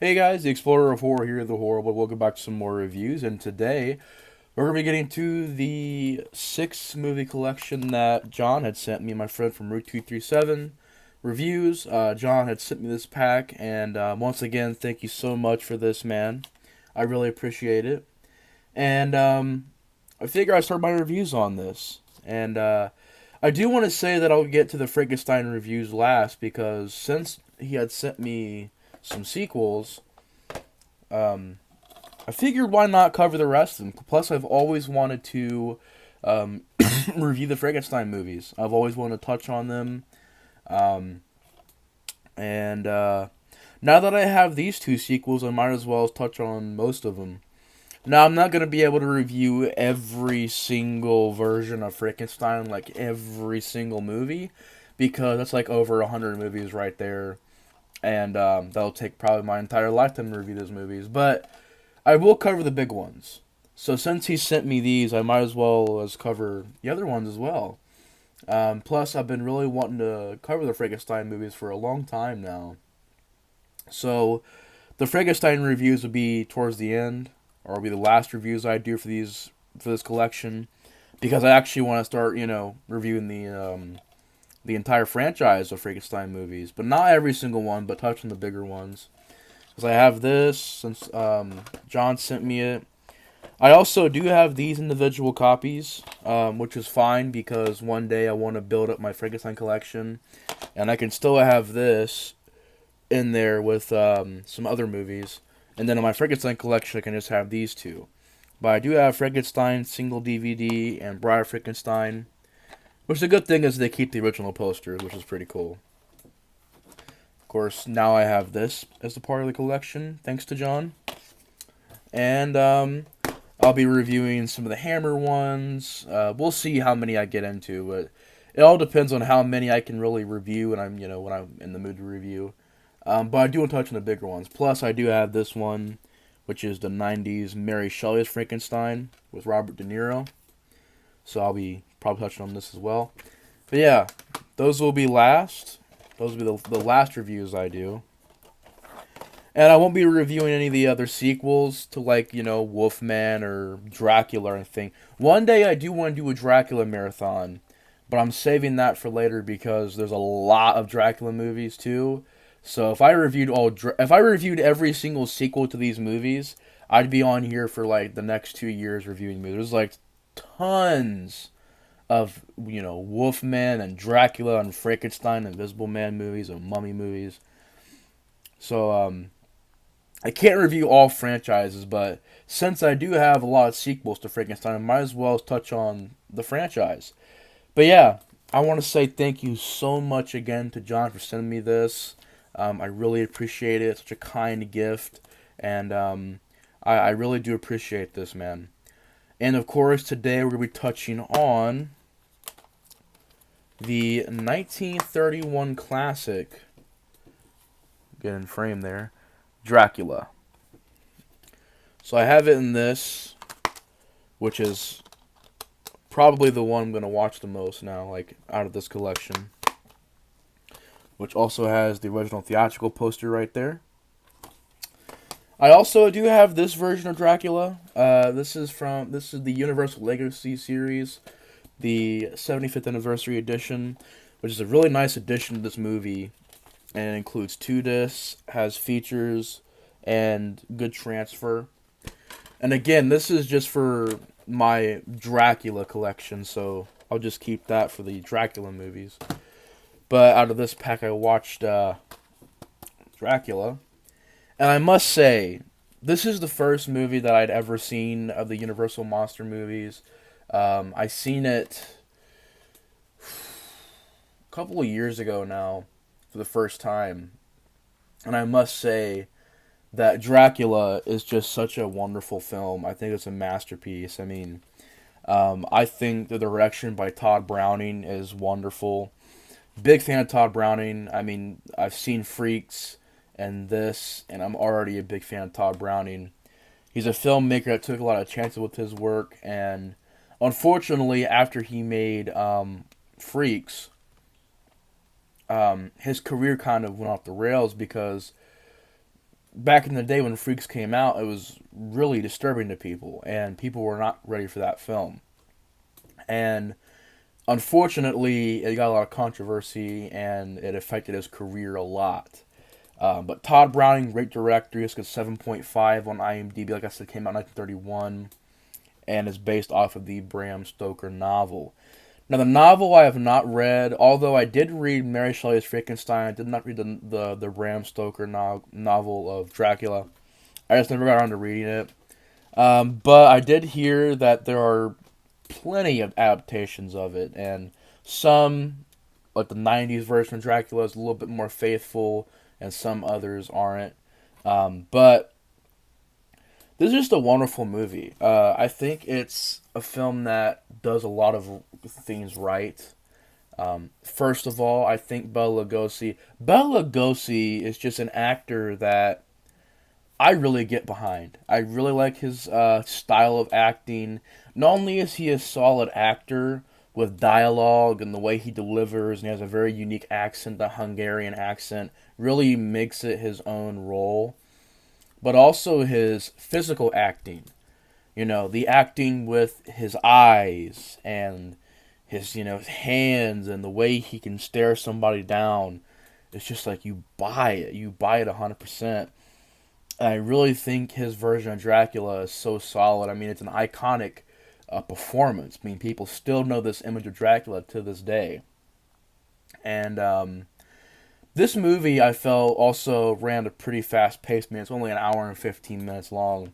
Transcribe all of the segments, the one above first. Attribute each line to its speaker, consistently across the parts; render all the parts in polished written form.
Speaker 1: Hey guys, the Explorer of Horror here, the Horrible. Welcome back to some more reviews, and today we're going to be getting to the six movie collection that John had sent me, my friend from Route 237 Reviews. John had sent me this pack, and once again, thank you so much for this, man. I really appreciate it. And I figure I start my reviews on this. And I do want to say that I'll get to the Frankenstein reviews last because since he had sent me some sequels, um, I figured why not cover the rest of them. Plus, I've always wanted to um, review the Frankenstein movies. I've always wanted to touch on them. Um, and now that I have these two sequels, I might as well touch on most of them. Now, I'm not going to be able to review every single version of Frankenstein, like every single movie, because that's like over 100 movies right there. And that'll take probably my entire lifetime to review those movies. But I will cover the big ones. So since he sent me these, I might as well as cover the other ones as well. Plus, I've been really wanting to cover the Frankenstein movies for a long time now. So the Frankenstein reviews will be towards the end, or will be the last reviews I do for this collection, because I actually want to start, reviewing the entire franchise of Frankenstein movies, but not every single one, but touch on the bigger ones. Because I have this since John sent me it. I also do have these individual copies, which is fine because one day I want to build up my Frankenstein collection, and I can still have this in there with some other movies. And then in my Frankenstein collection, I can just have these two. But I do have Frankenstein single DVD and Bride of Frankenstein, which the good thing is they keep the original posters, which is pretty cool. Of course, now I have this as a part of the collection, thanks to John. And I'll be reviewing some of the Hammer ones. We'll see how many I get into, but it all depends on how many I can really review, and when I'm in the mood to review. But I do want to touch on the bigger ones. Plus, I do have this one, which is the '90s Mary Shelley's Frankenstein with Robert De Niro. So I'll be probably touching on this as well. But yeah, those will be last. Those will be the last reviews I do. And I won't be reviewing any of the other sequels to Wolfman or Dracula or anything. One day I do want to do a Dracula marathon, but I'm saving that for later because there's a lot of Dracula movies too. So if I reviewed every single sequel to these movies, I'd be on here for like the next 2 years reviewing movies. There's like tons of Wolfman and Dracula and Frankenstein, Invisible Man movies and Mummy movies. So I can't review all franchises, but since I do have a lot of sequels to Frankenstein, I might as well touch on the franchise. But yeah, I want to say thank you so much again to John for sending me this. I really appreciate it. It's such a kind gift, and I really do appreciate this, man. And of course, today we're going to be touching on the 1931 classic, get in frame there, Dracula. So I have it in this, which is probably the one I'm going to watch the most now, like out of this collection. Which also has the original theatrical poster right there. I also do have this version of Dracula. This is the Universal Legacy series, the 75th anniversary edition, which is a really nice addition to this movie, and it includes 2 discs, has features, and good transfer. And again, this is just for my Dracula collection, so I'll just keep that for the Dracula movies. But out of this pack, I watched Dracula, and I must say, this is the first movie that I'd ever seen of the Universal Monster movies. I seen it a couple of years ago now for the first time, and I must say that Dracula is just such a wonderful film. I think it's a masterpiece. I mean, I think the direction by Todd Browning is wonderful. Big fan of Todd Browning. I mean, I've seen Freaks and this, and I'm already a big fan of Todd Browning. He's a filmmaker that took a lot of chances with his work, and unfortunately, after he made Freaks, his career kind of went off the rails because back in the day when Freaks came out, it was really disturbing to people, and people were not ready for that film. And unfortunately, it got a lot of controversy, and it affected his career a lot. But Todd Browning, great director, just got 7.5 on IMDb. Like I said, came out in 1931, and is based off of the Bram Stoker novel. Now, the novel I have not read, although I did read Mary Shelley's Frankenstein. I did not read the Bram Stoker novel of Dracula. I just never got around to reading it. But I did hear that there are plenty of adaptations of it, and some, like the 90s version of Dracula, is a little bit more faithful, and some others aren't. But this is just a wonderful movie. I think it's a film that does a lot of things right. First of all, I think Bela Lugosi is just an actor that I really get behind. I really like his style of acting. Not only is he a solid actor with dialogue and the way he delivers, and he has a very unique accent, the Hungarian accent, really makes it his own role, but also his physical acting. You know, the acting with his eyes and his, his hands and the way he can stare somebody down. It's just like you buy it. You buy it 100%. I really think his version of Dracula is so solid. I mean, it's an iconic performance. I mean, people still know this image of Dracula to this day. And this movie, I felt, also ran a pretty fast pace. I mean, it's only an hour and 15 minutes long.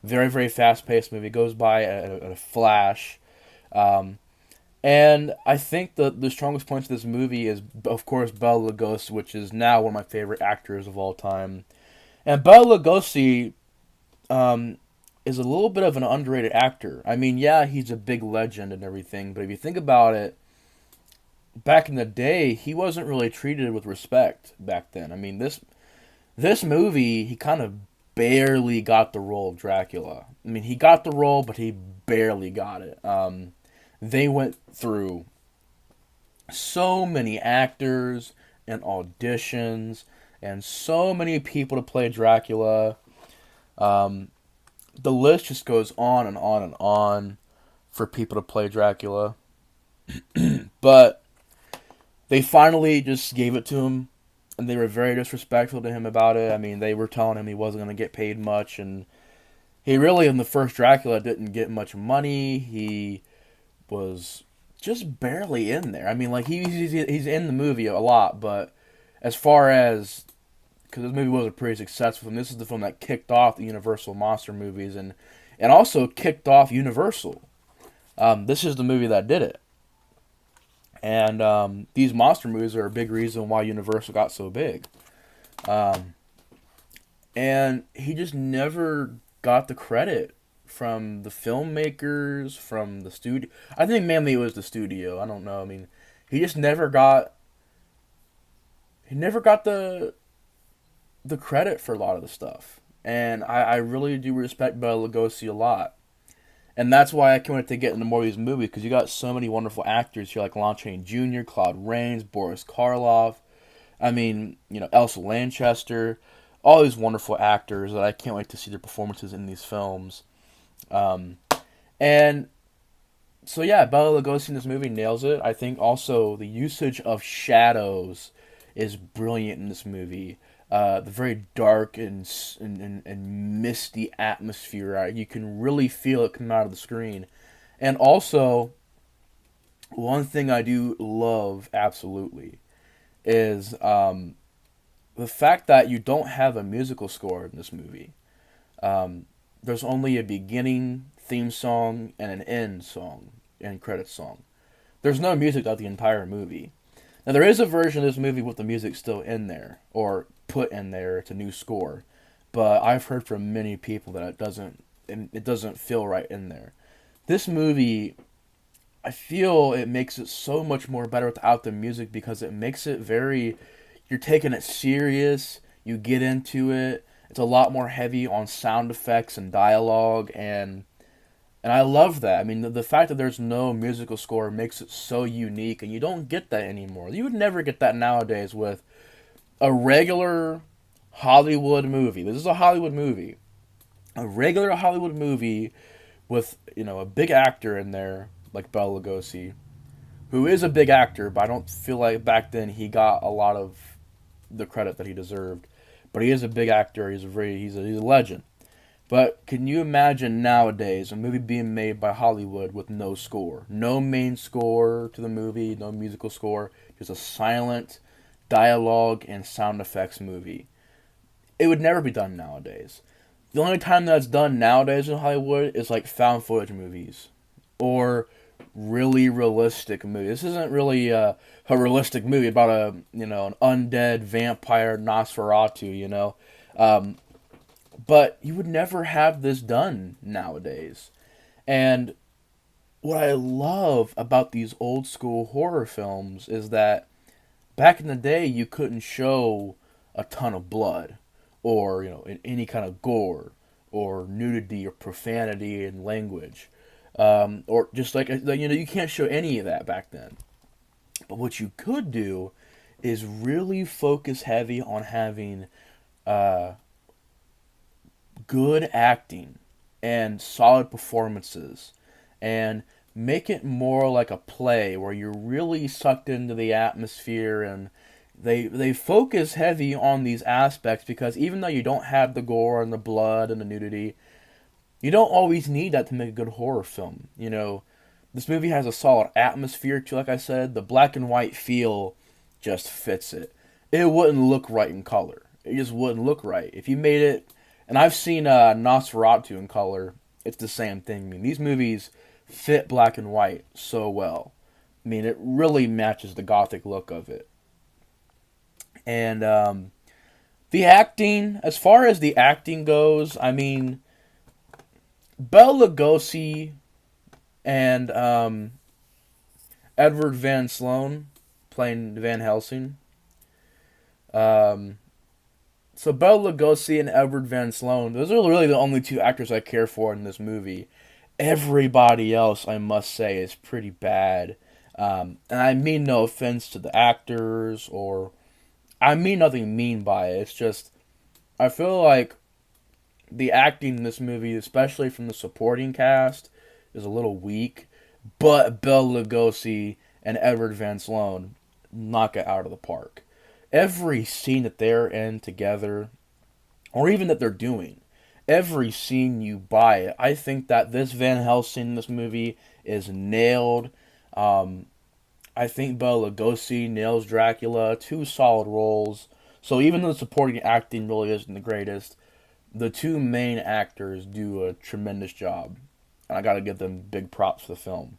Speaker 1: Very, very fast paced movie. It goes by at a flash. And I think the strongest points of this movie is, of course, Bela Lugosi, which is now one of my favorite actors of all time. And Bela Lugosi is a little bit of an underrated actor. I mean, yeah, he's a big legend and everything, but if you think about it, back in the day, he wasn't really treated with respect back then. I mean, this movie, he kind of barely got the role of Dracula. I mean, he got the role, but he barely got it. They went through so many actors and auditions and so many people to play Dracula. The list just goes on and on and on for people to play Dracula. But they finally just gave it to him, and they were very disrespectful to him about it. I mean, they were telling him he wasn't going to get paid much, and he really, in the first Dracula, didn't get much money. He was just barely in there. I mean, like, he's in the movie a lot, but as far as, because this movie was a pretty successful film, this is the film that kicked off the Universal monster movies, and also kicked off Universal. This is the movie that did it. And these monster movies are a big reason why Universal got so big. And he just never got the credit from the filmmakers, from the studio. I think mainly it was the studio. I don't know. I mean, he just never got. He never got the credit for a lot of the stuff. And I really do respect Bela Lugosi a lot. And that's why I can't wait to get into more of these movies, because you got so many wonderful actors here, like Lon Chaney Jr., Claude Rains, Boris Karloff. I mean, Elsa Lanchester. All these wonderful actors that I can't wait to see their performances in these films. And so, yeah, Bela Lugosi in this movie nails it. I think also the usage of shadows is brilliant in this movie. The very dark and misty atmosphere. You can really feel it come out of the screen. And also, one thing I do love absolutely is the fact that you don't have a musical score in this movie. There's only a beginning theme song and an end song and credits song. There's no music throughout the entire movie. Now, there is a version of this movie with the music still in there, or put in there. It's a new score. But I've heard from many people that it doesn't feel right in there. This movie, I feel it makes it so much more better without the music, because it makes it you're taking it serious, you get into it. It's a lot more heavy on sound effects and dialogue, and I love that. I mean, the fact that there's no musical score makes it so unique, and you don't get that anymore. You would never get that nowadays with a regular Hollywood movie. This is a Hollywood movie. A regular Hollywood movie with, a big actor in there, like Bela Lugosi, who is a big actor, but I don't feel like back then he got a lot of the credit that he deserved. But he is a big actor. He's a legend. But can you imagine nowadays a movie being made by Hollywood with no score? No main score to the movie, no musical score, just a silent dialogue and sound effects movie. It would never be done nowadays. The only time that's done nowadays in Hollywood is like found footage movies or really realistic movies. This isn't really a realistic movie about an undead vampire Nosferatu, but you would never have this done nowadays. And what I love about these old school horror films is that back in the day you couldn't show a ton of blood or any kind of gore or nudity or profanity in language, or just you can't show any of that back then. But what you could do is really focus heavy on having uh, good acting and solid performances and make it more like a play where you're really sucked into the atmosphere, and they focus heavy on these aspects because even though you don't have the gore and the blood and the nudity, you don't always need that to make a good horror film. This movie has a solid atmosphere too. Like I said, the black and white feel just fits it. It wouldn't look right in color. It just wouldn't look right if you made it. And I've seen Nosferatu in color. It's the same thing. I mean, these movies fit black and white so well. I mean, it really matches the gothic look of it. And the acting, as far as the acting goes, I mean, Bela Lugosi and Edward Van Sloan playing Van Helsing. So Bela Lugosi and Edward Van Sloan, those are really the only two actors I care for in this movie. Everybody else, I must say, is pretty bad. And I mean no offense to the actors, or I mean nothing mean by it. It's just, I feel like the acting in this movie, especially from the supporting cast, is a little weak. But Bela Lugosi and Edward Van Sloan knock it out of the park. Every scene that they're in together, or even that they're doing, every scene you buy it. I think that this Van Helsing in this movie is nailed. I think Bela Lugosi nails Dracula. Two solid roles. So even though the supporting acting really isn't the greatest, the two main actors do a tremendous job. And I gotta give them big props for the film.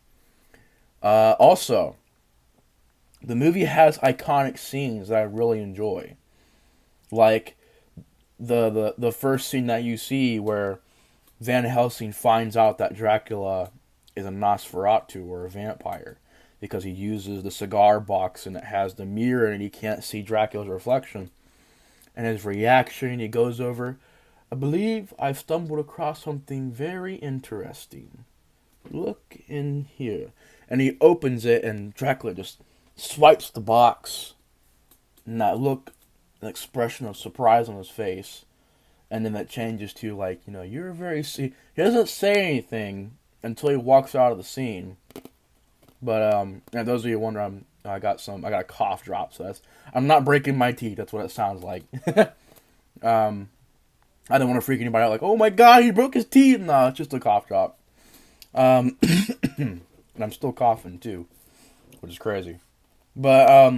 Speaker 1: Also, the movie has iconic scenes that I really enjoy. Like the first scene that you see where Van Helsing finds out that Dracula is a Nosferatu or a vampire because he uses the cigar box and it has the mirror and he can't see Dracula's reflection. And his reaction, he goes over, I believe I've stumbled across something very interesting. Look in here. And he opens it and Dracula just swipes the box. And that look, an expression of surprise on his face. And then that changes to you're very... He doesn't say anything until he walks out of the scene. But, and those of you wondering, I got a cough drop. So I'm not breaking my teeth. That's what it sounds like. I didn't want to freak anybody out like, oh my god, he broke his teeth. No, it's just a cough drop. And I'm still coughing too, which is crazy. But,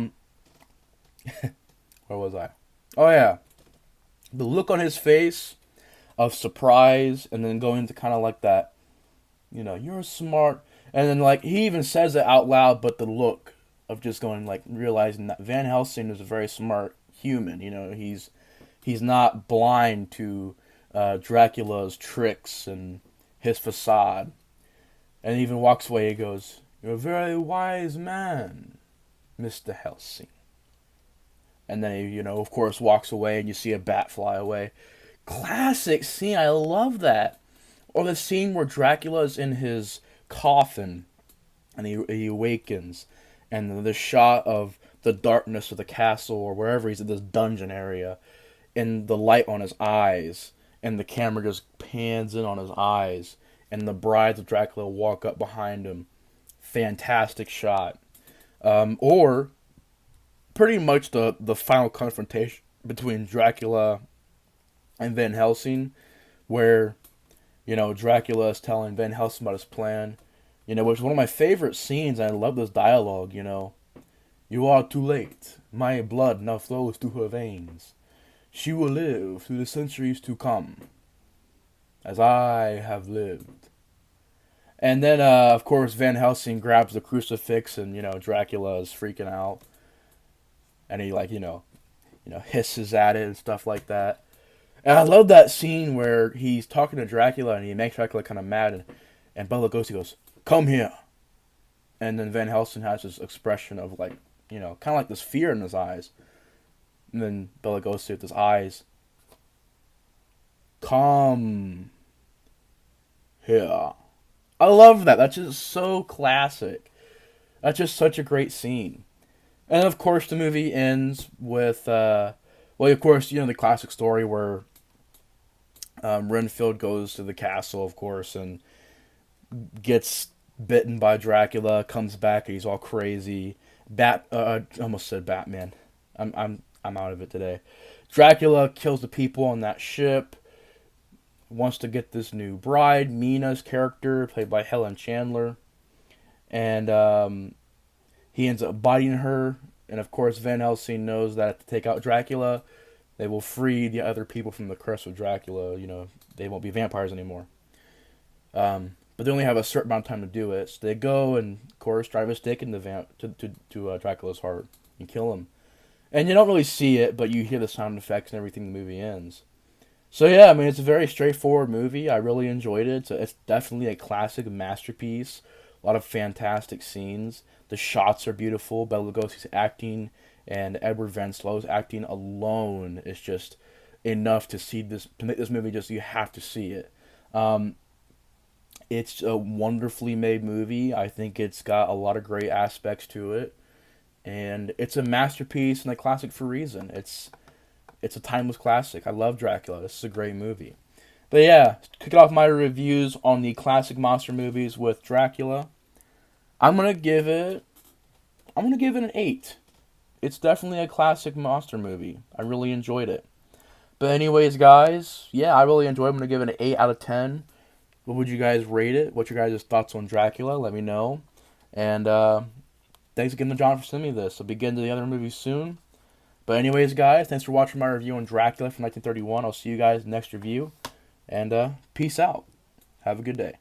Speaker 1: where was I? Oh yeah. The look on his face of surprise and then going into kind of like that, you're smart. And then he even says it out loud, but the look of just going realizing that Van Helsing is a very smart human. He's not blind to Dracula's tricks and his facade. And he even walks away. He goes, "You're a very wise man, Mr. Helsing." And then he, of course, walks away, and you see a bat fly away. Classic scene. I love that. Or the scene where Dracula is in his coffin, and he awakens, and the shot of the darkness of the castle or wherever he's in this dungeon area. and the light on his eyes, and the camera just pans in on his eyes, and the brides of Dracula walk up behind him. Fantastic shot. Or pretty much the final confrontation between Dracula and Van Helsing, where Dracula is telling Van Helsing about his plan. Which is one of my favorite scenes. I love this dialogue. You are too late. My blood now flows through her veins. She will live through the centuries to come, as I have lived. And then, of course, Van Helsing grabs the crucifix, and Dracula is freaking out, and he hisses at it and stuff like that. And I love that scene where he's talking to Dracula, and he makes Dracula kind of mad, and Bela Lugosi goes, "Come here," and then Van Helsing has this expression of kind of like this fear in his eyes, and then Bela Lugosi with his eyes, "Come here." I love that. That's just so classic. That's just such a great scene. And of course, the movie ends with, of course, the classic story where Renfield goes to the castle, of course, and gets bitten by Dracula, comes back, and he's all crazy. I almost said Batman. I'm out of it today. Dracula kills the people on that ship. Wants to get this new bride, Mina's character, played by Helen Chandler, and he ends up biting her. And of course, Van Helsing knows that to take out Dracula, they will free the other people from the curse of Dracula. They won't be vampires anymore. But they only have a certain amount of time to do it. So they go and, of course, drive a stake into Dracula's heart and kill him. And you don't really see it, but you hear the sound effects and everything. The movie ends. So yeah, I mean, it's a very straightforward movie. I really enjoyed it. It's definitely a classic masterpiece. A lot of fantastic scenes. The shots are beautiful. Bela Lugosi's acting and Edward Van Slo's acting alone is just enough to make this movie. You have to see it. It's a wonderfully made movie. I think it's got a lot of great aspects to it, and it's a masterpiece and a classic for a reason. It's a timeless classic. I love Dracula. This is a great movie. But yeah, to kick off my reviews on the classic monster movies with Dracula, I'm gonna give it an 8. It's definitely a classic monster movie. I really enjoyed it. But anyways, guys, yeah, I really enjoyed it. I'm gonna give it an 8 out of 10. What would you guys rate it? What's your guys' thoughts on Dracula? Let me know. And thanks again to John for sending me this. I'll be getting to the other movies soon. But anyways, guys, thanks for watching my review on Dracula from 1931. I'll see you guys next review. And peace out. Have a good day.